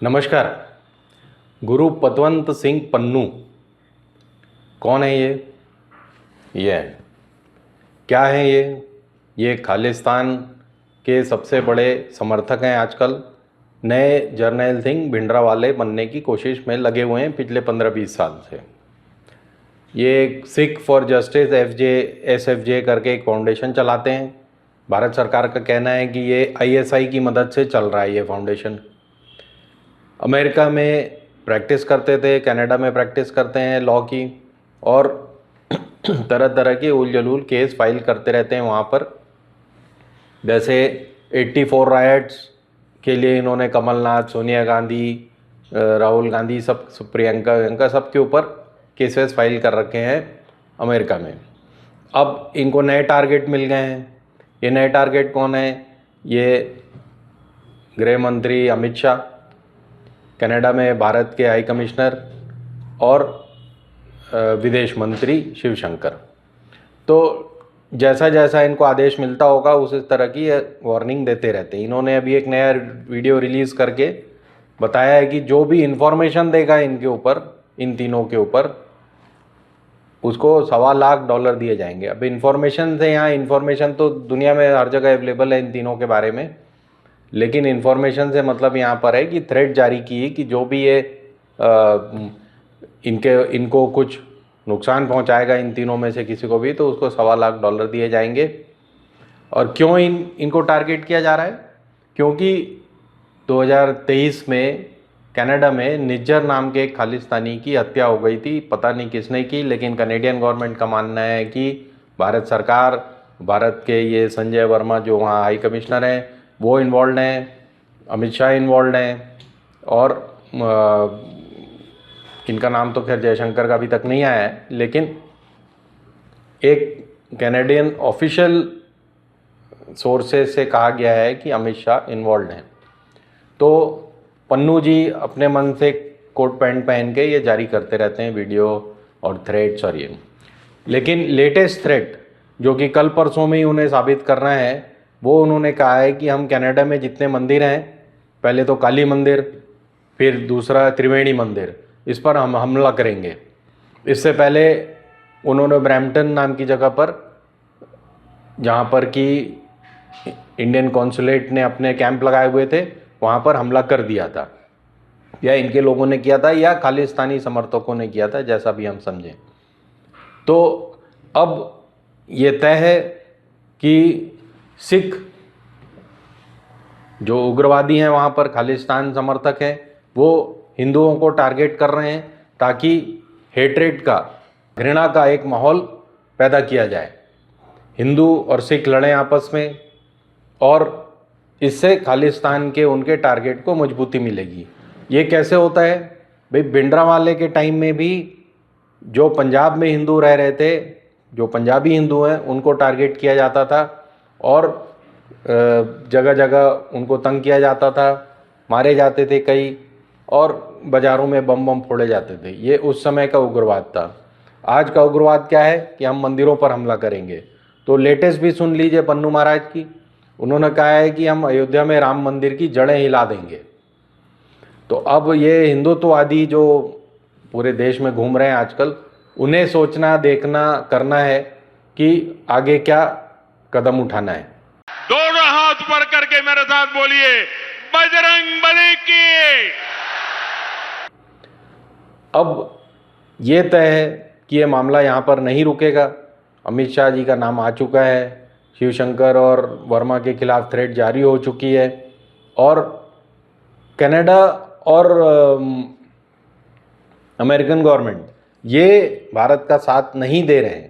नमस्कार। गुरु पतवंत सिंह पन्नू कौन है ये क्या है ये खालिस्तान के सबसे बड़े समर्थक हैं। आजकल नए जर्नैल सिंह भिंडरावाले बनने की कोशिश में लगे हुए हैं पिछले 15-20 साल से। ये सिख फॉर जस्टिस SFJ करके एक फाउंडेशन चलाते हैं। भारत सरकार का कहना है कि ये ISI की मदद से चल रहा है। ये फाउंडेशन अमेरिका में प्रैक्टिस करते थे, कनाडा में प्रैक्टिस करते हैं लॉ की, और तरह तरह के उल जलूल केस फाइल करते रहते हैं वहाँ पर। जैसे 84 राइट्स के लिए इन्होंने कमलनाथ, सोनिया गांधी, राहुल गांधी, सब प्रियंका सब के ऊपर केसेस फाइल कर रखे हैं अमेरिका में। अब इनको नए टारगेट मिल गए हैं। ये नए टारगेट कौन है? ये गृह मंत्री अमित शाह, कनाडा में भारत के हाई कमिश्नर, और विदेश मंत्री शिवशंकर। तो जैसा जैसा इनको आदेश मिलता होगा उस तरह की वार्निंग देते रहते हैं। इन्होंने अभी एक नया वीडियो रिलीज़ करके बताया है कि जो भी इंफॉर्मेशन देगा इनके ऊपर, इन तीनों के ऊपर, उसको $1.25 लाख दिए जाएंगे। अब इन्फॉर्मेशन से, यहाँ इन्फॉर्मेशन तो दुनिया में हर जगह अवेलेबल है इन तीनों के बारे में, लेकिन इन्फॉर्मेशन से मतलब यहाँ पर है कि थ्रेट जारी की कि जो भी ये इनको कुछ नुकसान पहुँचाएगा इन तीनों में से किसी को भी, तो उसको $1.25 लाख दिए जाएंगे। और क्यों इनको टारगेट किया जा रहा है? क्योंकि 2023 में कनाडा में निज्जर नाम के एक खालिस्तानी की हत्या हो गई थी। पता नहीं किसने की, लेकिन कनेडियन गवर्नमेंट का मानना है कि भारत सरकार, भारत के ये संजय वर्मा जो वहाँ हाई कमिश्नर हैं, वो इन्वॉल्व हैं, अमित शाह इन्वॉल्व हैं, और इनका नाम तो खैर जयशंकर का अभी तक नहीं आया है, लेकिन एक कैनेडियन ऑफिशियल सोर्सेज से कहा गया है कि अमित शाह इन्वॉल्व हैं। तो पन्नू जी अपने मन से कोट पैंट पहन के ये जारी करते रहते हैं वीडियो और थ्रेट्स और ये। लेकिन लेटेस्ट थ्रेट जो कि कल परसों में ही उन्हें साबित करना है, वो उन्होंने कहा है कि हम कनाडा में जितने मंदिर हैं, पहले तो काली मंदिर, फिर दूसरा त्रिवेणी मंदिर, इस पर हम हमला करेंगे। इससे पहले उन्होंने ब्रैम्पटन नाम की जगह पर, जहाँ पर कि इंडियन कॉन्सुलेट ने अपने कैंप लगाए हुए थे, वहाँ पर हमला कर दिया था। या इनके लोगों ने किया था या खालिस्तानी समर्थकों ने किया था, जैसा भी हम समझें। तो अब ये तय है कि सिख जो उग्रवादी हैं वहाँ पर, खालिस्तान समर्थक हैं, वो हिंदुओं को टारगेट कर रहे हैं ताकि हेट्रेड का, घृणा का एक माहौल पैदा किया जाए, हिंदू और सिख लड़ें आपस में, और इससे खालिस्तान के उनके टारगेट को मजबूती मिलेगी। ये कैसे होता है भाई? भिंडरावाले के टाइम में भी जो पंजाब में हिंदू रह रहे थे, जो पंजाबी हिंदू हैं, उनको टारगेट किया जाता था और जगह जगह उनको तंग किया जाता था, मारे जाते थे कई, और बाज़ारों में बम फोड़े जाते थे। ये उस समय का उग्रवाद था। आज का उग्रवाद क्या है कि हम मंदिरों पर हमला करेंगे। तो लेटेस्ट भी सुन लीजिए पन्नू महाराज की। उन्होंने कहा है कि हम अयोध्या में राम मंदिर की जड़ें हिला देंगे। तो अब ये हिंदुत्ववादी जो पूरे देश में घूम रहे हैं आजकल, उन्हें सोचना, देखना, करना है कि आगे क्या कदम उठाना है। दोनों हाथ ऊपर करके मेरे साथ बोलिए, बजरंग बली की। अब ये तय है कि ये मामला यहाँ पर नहीं रुकेगा। अमित शाह जी का नाम आ चुका है, शिवशंकर और वर्मा के खिलाफ थ्रेट जारी हो चुकी है, और कनाडा और अमेरिकन गवर्नमेंट ये भारत का साथ नहीं दे रहे हैं।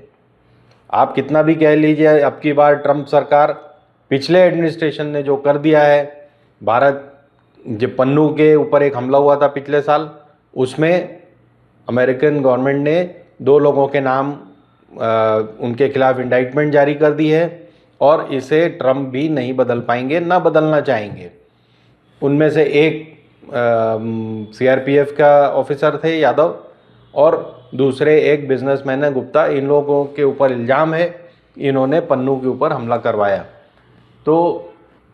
आप कितना भी कह लीजिए, अब की बार ट्रंप सरकार, पिछले एडमिनिस्ट्रेशन ने जो कर दिया है, भारत जो पन्नू के ऊपर एक हमला हुआ था पिछले साल, उसमें अमेरिकन गवर्नमेंट ने 2 लोगों के नाम उनके खिलाफ इंडाइटमेंट जारी कर दी है, और इसे ट्रंप भी नहीं बदल पाएंगे, ना बदलना चाहेंगे। उनमें से एक CRPF का ऑफिसर थे, यादव, और दूसरे एक बिजनेसमैन है, गुप्ता। इन लोगों के ऊपर इल्ज़ाम है इन्होंने पन्नू के ऊपर हमला करवाया। तो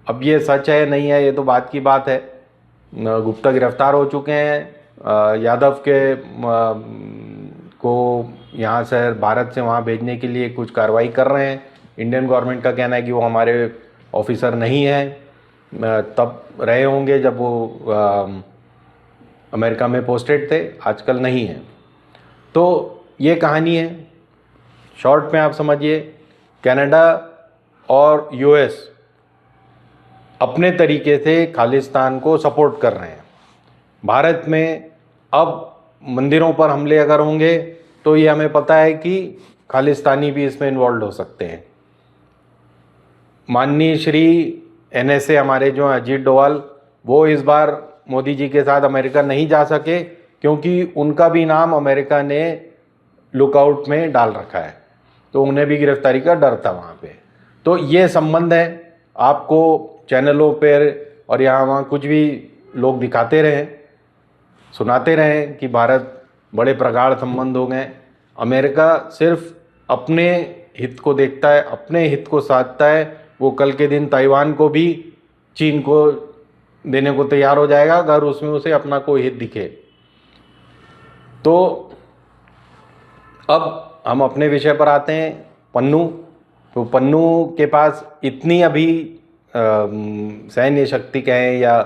अब ये सच है नहीं है, ये तो बात की बात है, गुप्ता गिरफ्तार हो चुके हैं। यादव के को यहाँ से भारत से वहाँ भेजने के लिए कुछ कार्रवाई कर रहे हैं। इंडियन गवर्नमेंट का कहना है कि वो हमारे ऑफिसर नहीं हैं, तब रहे होंगे जब वो अमेरिका में पोस्टेड थे, आजकल नहीं है। तो ये कहानी है, शॉर्ट में आप समझिए। कनाडा और यूएस अपने तरीके से खालिस्तान को सपोर्ट कर रहे हैं। भारत में अब मंदिरों पर हमले अगर होंगे तो ये हमें पता है कि खालिस्तानी भी इसमें इन्वॉल्व हो सकते हैं। माननीय श्री एनएसए हमारे जो अजीत डोवाल, वो इस बार मोदी जी के साथ अमेरिका नहीं जा सके क्योंकि उनका भी नाम अमेरिका ने लुकआउट में डाल रखा है, तो उन्हें भी गिरफ्तारी का डर था वहाँ पे। तो ये संबंध है, आपको चैनलों पर और यहाँ वहाँ कुछ भी लोग दिखाते रहें, सुनाते रहें कि भारत बड़े प्रगाढ़ संबंध हो गए। अमेरिका सिर्फ अपने हित को देखता है, अपने हित को साधता है। वो कल के दिन ताइवान को भी चीन को देने को तैयार हो जाएगा अगर उसमें उसे अपना कोई हित दिखे। तो अब हम अपने विषय पर आते हैं, पन्नू। तो पन्नू के पास इतनी अभी सैन्य शक्ति कहें या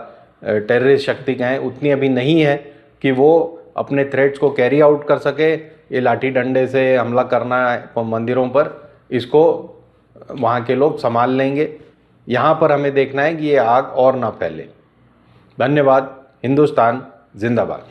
टेररिस्ट शक्ति कहें, उतनी अभी नहीं है कि वो अपने थ्रेट्स को कैरी आउट कर सके। ये लाठी डंडे से हमला करना है मंदिरों पर, इसको वहाँ के लोग संभाल लेंगे। यहाँ पर हमें देखना है कि ये आग और ना फैले। धन्यवाद। हिंदुस्तान जिंदाबाद।